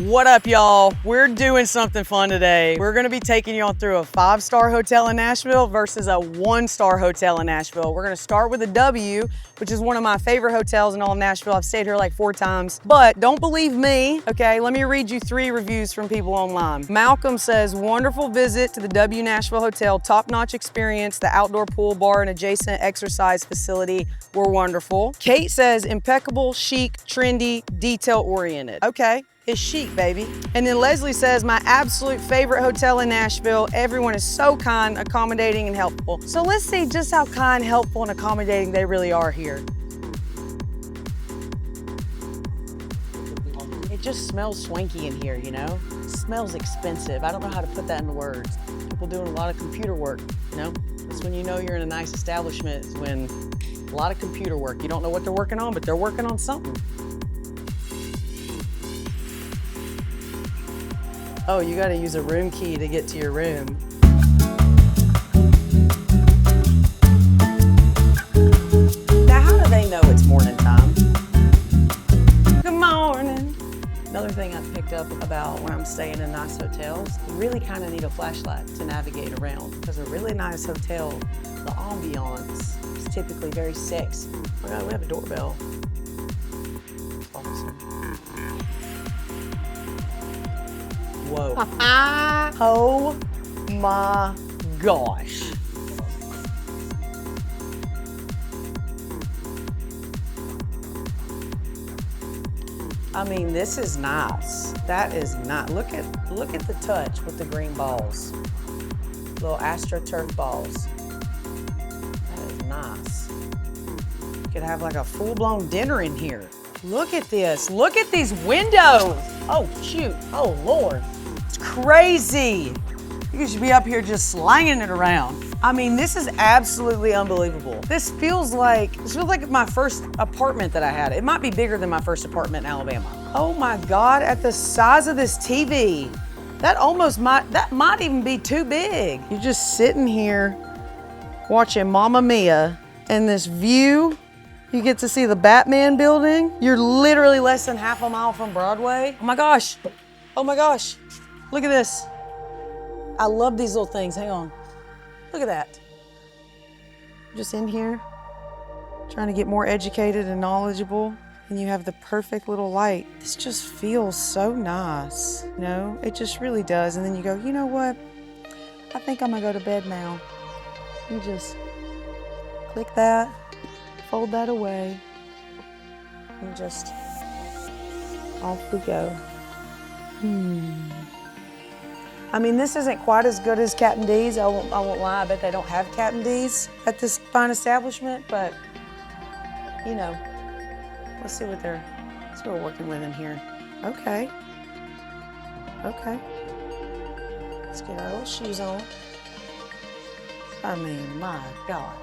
What up, y'all? We're doing something fun today. We're gonna be taking y'all through a 5-star hotel in Nashville versus a 1-star hotel in Nashville. We're gonna start with a W, which is one of my favorite hotels in all of Nashville. I've stayed here like 4 times, but don't believe me, okay? Let me read you 3 reviews from people online. Malcolm says, wonderful visit to the W Nashville Hotel, top-notch experience. The outdoor pool bar and adjacent exercise facility were wonderful. Kate says, impeccable, chic, trendy, detail-oriented. Okay. It's chic, baby. And then Leslie says, my absolute favorite hotel in Nashville. Everyone is so kind, accommodating, and helpful. So let's see just how kind, helpful, and accommodating they really are here. It just smells swanky in here, you know? It smells expensive. I don't know how to put that into words. People doing a lot of computer work, you know? That's when you know you're in a nice establishment, is when a lot of computer work. You don't know what they're working on, but they're working on something. Oh, you gotta use a room key to get to your room. Now, how do they know it's morning time? Good morning. Another thing I've picked up about when I'm staying in nice hotels, you really kind of need a flashlight to navigate around, because a really nice hotel, the ambiance is typically very sexy. Oh my God, we have a doorbell. Awesome. Whoa. Oh my gosh. I mean, this is nice. That is not. Look at the touch with the green balls. Little AstroTurf balls. That is nice. You could have like a full-blown dinner in here. Look at this. Look at these windows. Oh, shoot. Oh, Lord. It's crazy. You should be up here just slanging it around. I mean, this is absolutely unbelievable. This feels like my first apartment that I had. It might be bigger than my first apartment in Alabama. Oh my God, at the size of this TV. That might even be too big. You're just sitting here watching Mamma Mia, and this view, you get to see the Batman building. You're literally less than half a mile from Broadway. Oh my gosh. Oh my gosh. Look at this. I love these little things. Hang on. Look at that. Just in here, trying to get more educated and knowledgeable. And you have the perfect little light. This just feels so nice. You know, it just really does. And then you go, you know what? I think I'm gonna go to bed now. You just click that. Fold that away, and just off we go. I mean, this isn't quite as good as Captain D's. I won't lie. I bet they don't have Captain D's at this fine establishment, but you know, let's see what we're working with in here. Okay. Let's get our little shoes on. I mean, my God.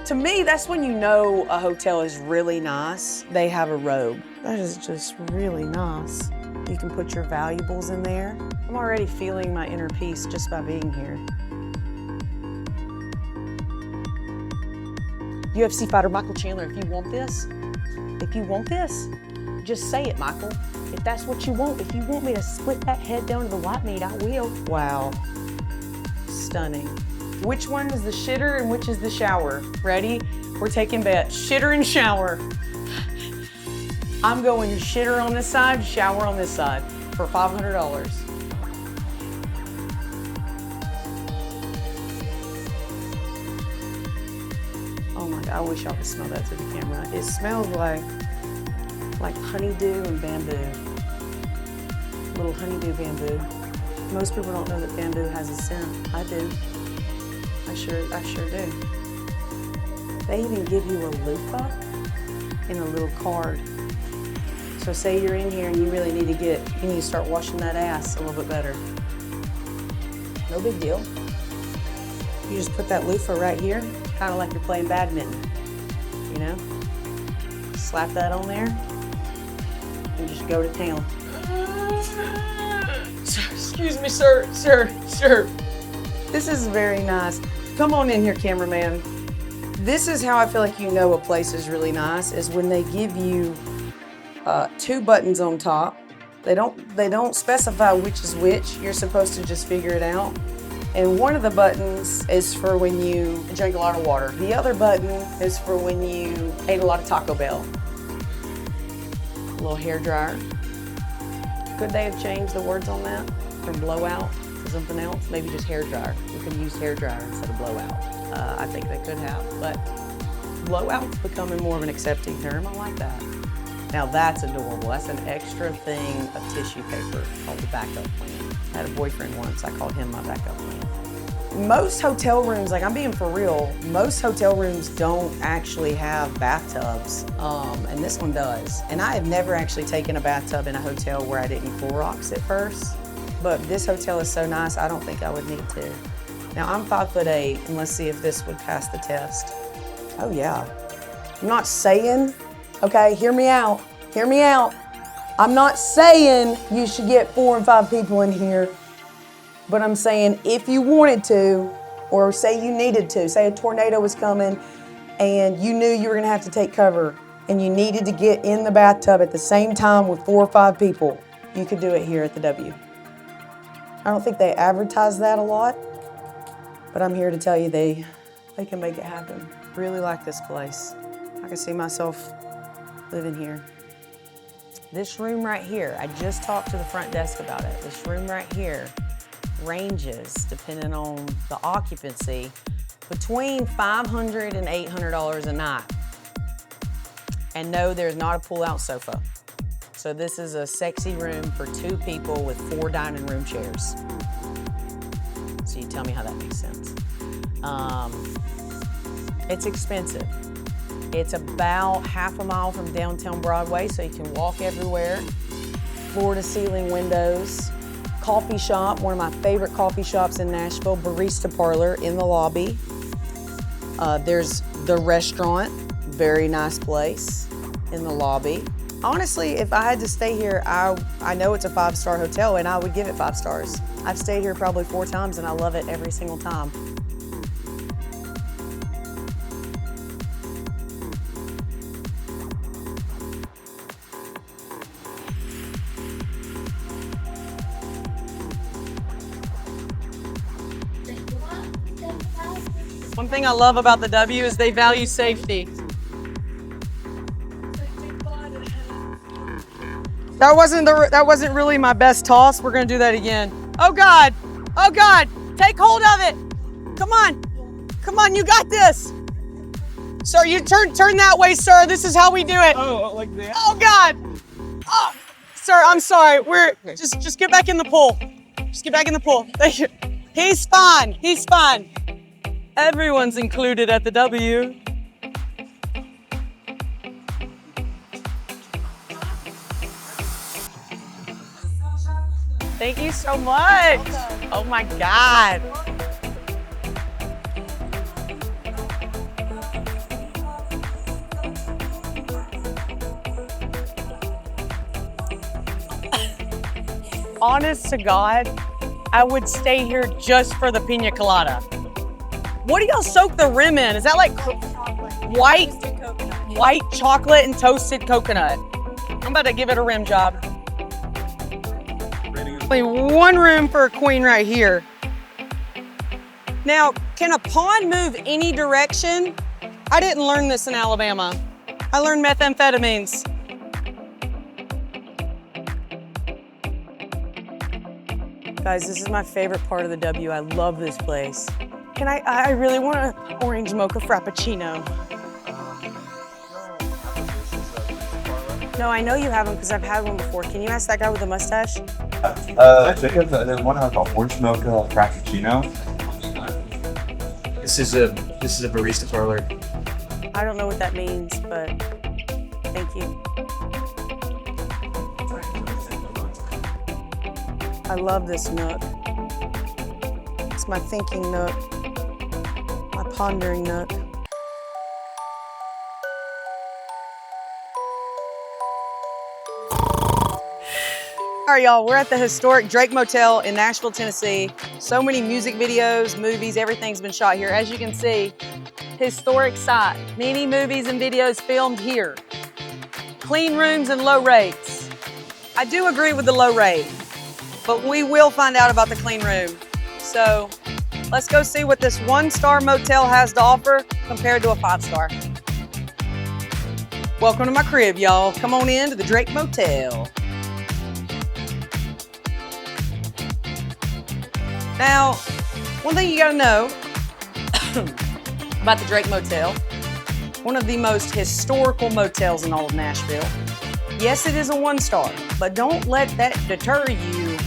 To me, that's when you know a hotel is really nice. They have a robe. That is just really nice. You can put your valuables in there. I'm already feeling my inner peace just by being here. UFC fighter Michael Chandler, if you want this, just say it, Michael. If that's what you want, if you want me to split that head down to the white meat, I will. Wow, stunning. Which one is the shitter and which is the shower? Ready? We're taking bets. Shitter and shower. I'm going shitter on this side, shower on this side for $500. Oh my God, I wish y'all could smell that through the camera. It smells like honeydew and bamboo. Little honeydew bamboo. Most people don't know that bamboo has a scent. I do. I sure do. They even give you a loofah and a little card. So say you're in here and you really need to start washing that ass a little bit better. No big deal. You just put that loofah right here, kind of like you're playing badminton, you know? Slap that on there and just go to town. Excuse me, sir. This is very nice. Come on in here, cameraman. This is how I feel like you know a place is really nice, is when they give you 2 buttons on top They don't specify which is which. You're supposed to just figure it out. And one of the buttons is for when you drink a lot of water. The other button is for when you ate a lot of Taco Bell. A little hair dryer. Could they have changed the words on that from blowout to something else? Maybe just hair dryer. We could have used hair dryer instead of blowout. I think they could have, but blowout's becoming more of an accepting term. I like that. Now that's adorable. That's an extra thing of tissue paper called the backup plan. I had a boyfriend once, I called him my backup plan. Most hotel rooms, like I'm being for real, most hotel rooms don't actually have bathtubs, and this one does. And I have never actually taken a bathtub in a hotel where I didn't Clorox it first, but this hotel is so nice, I don't think I would need to. Now I'm 5'8", and let's see if this would pass the test. Oh yeah. I'm not saying, okay, hear me out. I'm not saying you should get 4 and 5 people in here, but I'm saying if you wanted to, or say you needed to, say a tornado was coming and you knew you were gonna have to take cover and you needed to get in the bathtub at the same time with 4 or 5 people, you could do it here at the W. I don't think they advertise that a lot, but I'm here to tell you they can make it happen. Really like this place. I can see myself living here. This room right here, I just talked to the front desk about it. This room right here ranges, depending on the occupancy, between $500 and $800 a night. And no, there's not a pull-out sofa. So this is a sexy room for 2 people with 4 dining room chairs. So you tell me how that makes sense. It's expensive. It's about half a mile from downtown Broadway, so you can walk everywhere. Floor to ceiling windows. Coffee shop, one of my favorite coffee shops in Nashville, barista parlor in the lobby. There's the restaurant, very nice place in the lobby. Honestly, if I had to stay here, I know it's a 5-star hotel and I would give it 5 stars. I've stayed here probably 4 times and I love it every single time. One thing I love about the W is they value safety. That wasn't really my best toss. We're gonna do that again. Oh God, take hold of it. Come on, you got this. Sir, you turn that way, sir. This is how we do it. Oh, like that? Oh God. Oh, sir, I'm sorry. Just get back in the pool. Just get back in the pool. Thank you. He's fine. Everyone's included at the W. Thank you so much. Oh my God. Honest to God, I would stay here just for the pina colada. What do y'all soak the rim in? Is that like white chocolate and toasted coconut? I'm about to give it a rim job. Only one room for a queen right here. Now, can a pond move any direction? I didn't learn this in Alabama. I learned methamphetamines. Guys, this is my favorite part of the W. I love this place. I really want an orange mocha frappuccino. No, I know you have them because I've had one before. Can you ask that guy with the mustache? There's one called orange mocha frappuccino. This is a barista parlor. I don't know what that means, but thank you. I love this nook. It's my thinking nook, my pondering nook. All right, y'all, we're at the historic Drake Motel in Nashville, Tennessee. So many music videos, movies, everything's been shot here. As you can see, historic site. Many movies and videos filmed here. Clean rooms and low rates. I do agree with the low rate, but we will find out about the clean room. So let's go see what this 1-star motel has to offer compared to a 5-star. Welcome to my crib, y'all. Come on in to the Drake Motel. Now, one thing you gotta know about the Drake Motel, one of the most historical motels in all of Nashville. Yes, it is a 1-star, but don't let that deter you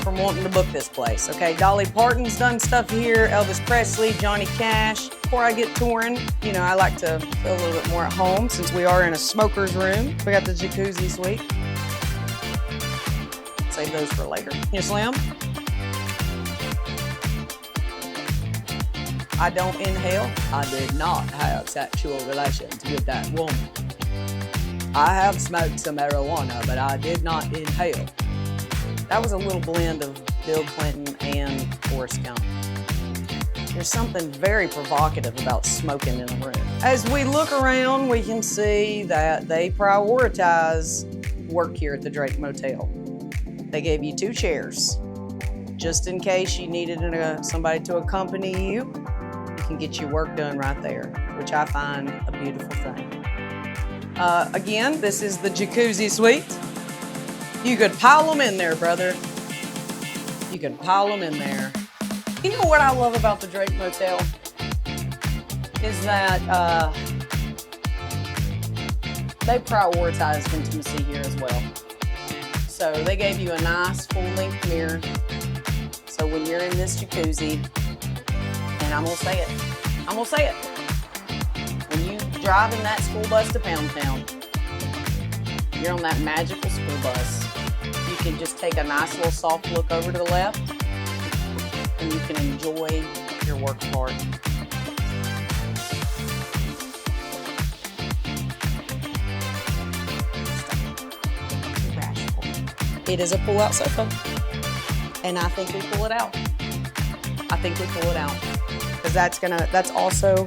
from wanting to book this place, okay? Dolly Parton's done stuff here, Elvis Presley, Johnny Cash. Before I get touring, you know, I like to feel a little bit more at home since we are in a smoker's room. We got the jacuzzi suite. Save those for later. You Slim? I don't inhale. I did not have sexual relations with that woman. I have smoked some marijuana, but I did not inhale. That was a little blend of Bill Clinton and Forrest Gump. There's something very provocative about smoking in a room. As we look around, we can see that they prioritize work here at the Drake Motel. They gave you 2 chairs. Just in case you needed somebody to accompany you, you can get your work done right there, which I find a beautiful thing. Again, this is the jacuzzi suite. You could pile them in there, brother. You could pile them in there. You know what I love about the Drake Motel? Is that they prioritize intimacy here as well. So they gave you a nice full-length mirror. So when you're in this jacuzzi, and I'm gonna say it, when you drive in that school bus to Pound Town, you're on that magical school bus. You can just take a nice little soft look over to the left, and you can enjoy your work hard. It is a pull-out sofa, and I think we pull it out. Because that's also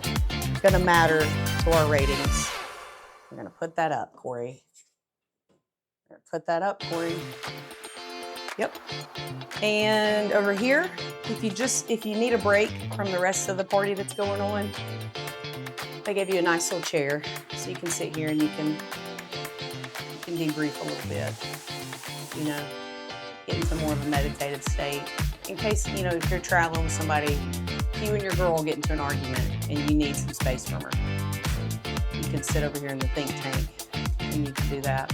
gonna matter to our ratings. We're gonna put that up, Corey. Yep. And over here, if you need a break from the rest of the party that's going on, they gave you a nice little chair so you can sit here and you can debrief a little bit. You know, get into more of a meditative state. In case, you know, if you're traveling with somebody, if you and your girl get into an argument and you need some space from her, you can sit over here in the think tank and you can do that.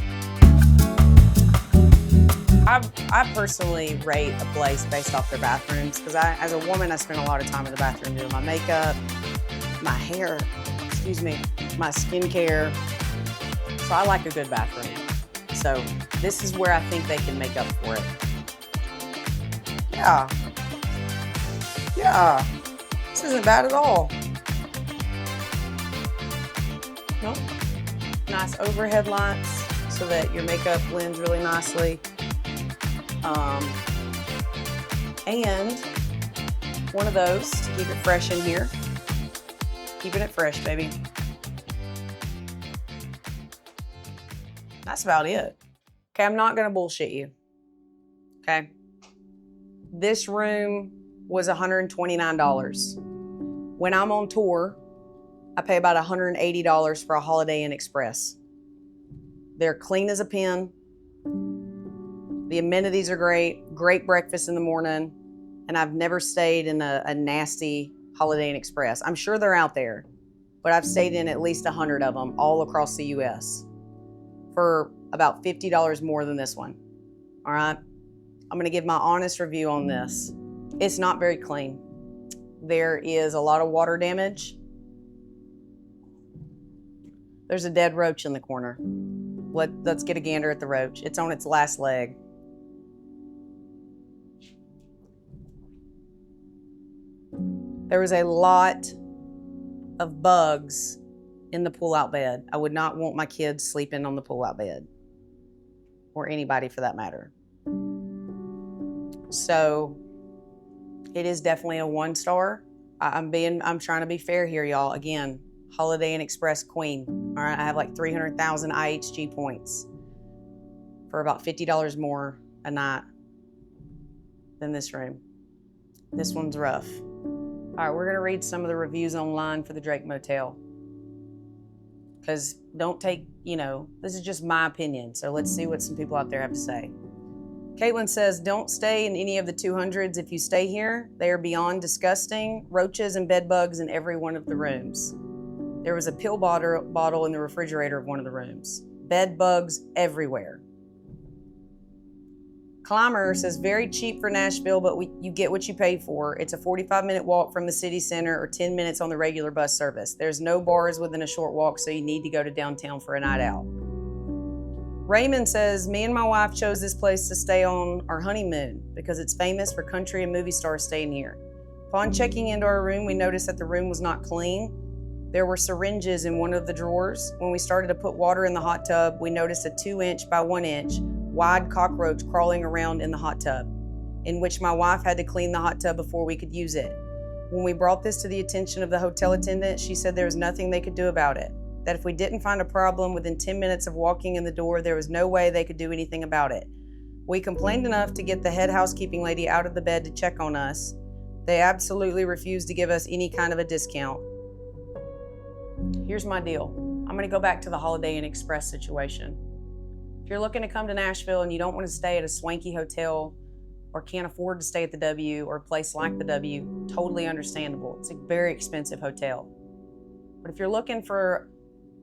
I personally rate a place based off their bathrooms because as a woman, I spend a lot of time in the bathroom doing my makeup, my hair, my skincare. So I like a good bathroom. So this is where I think they can make up for it. Yeah. This isn't bad at all. Nope. Nice overhead lights so that your makeup blends really nicely. And one of those to keep it fresh in here. Keeping it fresh, baby. That's about it. Okay, I'm not gonna bullshit you. Okay. This room was $129. When I'm on tour, I pay about $180 for a Holiday Inn Express. They're clean as a pin. The amenities are great breakfast in the morning, and I've never stayed in a nasty Holiday Inn Express. I'm sure they're out there, but I've stayed in at least 100 of them all across the US for about $50 more than this one. All right? I'm gonna give my honest review on this. It's not very clean. There is a lot of water damage. There's a dead roach in the corner. Let's get a gander at the roach. It's on its last leg. There was a lot of bugs in the pull-out bed. I would not want my kids sleeping on the pull-out bed, or anybody for that matter. So it is definitely a 1-star. I'm trying to be fair here, y'all. Again, Holiday Inn Express queen. All right, I have like 300,000 IHG points for about $50 more a night than this room. This one's rough. All right, we're gonna read some of the reviews online for the Drake Motel. Because don't take, this is just my opinion. So let's see what some people out there have to say. Caitlin says, don't stay in any of the 200s. If you stay here, they are beyond disgusting. Roaches and bed bugs in every one of the rooms. There was a pill bottle in the refrigerator of one of the rooms. Bed bugs everywhere. Climber says, very cheap for Nashville, but you get what you pay for. It's a 45-minute walk from the city center or 10 minutes on the regular bus service. There's no bars within a short walk, so you need to go to downtown for a night out. Raymond says, me and my wife chose this place to stay on our honeymoon because it's famous for country and movie stars staying here. Upon checking into our room, we noticed that the room was not clean. There were syringes in one of the drawers. When we started to put water in the hot tub, we noticed a 2-inch by 1-inch wide cockroach crawling around in the hot tub, in which my wife had to clean the hot tub before we could use it. When we brought this to the attention of the hotel attendant, she said there was nothing they could do about it. That if we didn't find a problem within 10 minutes of walking in the door, there was no way they could do anything about it. We complained enough to get the head housekeeping lady out of the bed to check on us. They absolutely refused to give us any kind of a discount. Here's my deal. I'm gonna go back to the Holiday Inn Express situation. If you're looking to come to Nashville and you don't want to stay at a swanky hotel or can't afford to stay at the W or a place like the W, totally understandable. It's a very expensive hotel. But if you're looking for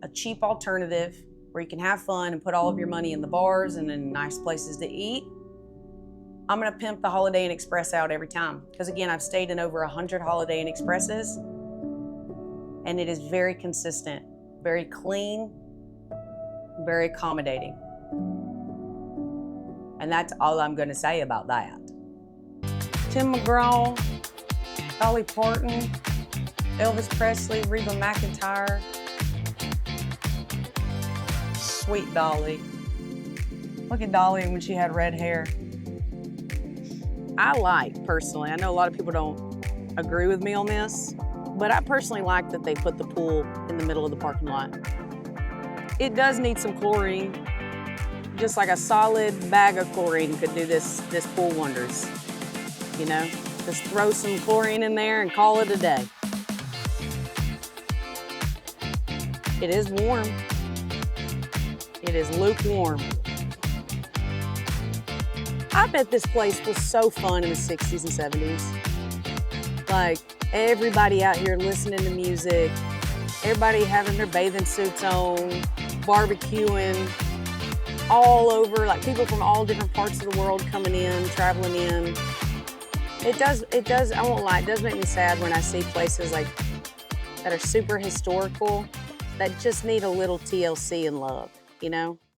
a cheap alternative where you can have fun and put all of your money in the bars and in nice places to eat, I'm gonna pimp the Holiday Inn Express out every time. Because again, I've stayed in over 100 Holiday Inn Expresses and it is very consistent, very clean, very accommodating. And that's all I'm gonna say about that. Tim McGraw, Dolly Parton, Elvis Presley, Reba McEntire. Sweet Dolly. Look at Dolly when she had red hair. Personally, I know a lot of people don't agree with me on this, but I personally like that they put the pool in the middle of the parking lot. It does need some chlorine. Just like a solid bag of chlorine could do this pool wonders. Just throw some chlorine in there and call it a day. It is warm. It is lukewarm. I bet this place was so fun in the 60s and 70s. Like, everybody out here listening to music, everybody having their bathing suits on, barbecuing, all over, like people from all different parts of the world coming in, traveling in. It does, I won't lie, it does make me sad when I see places like that are super historical that just need a little TLC and love,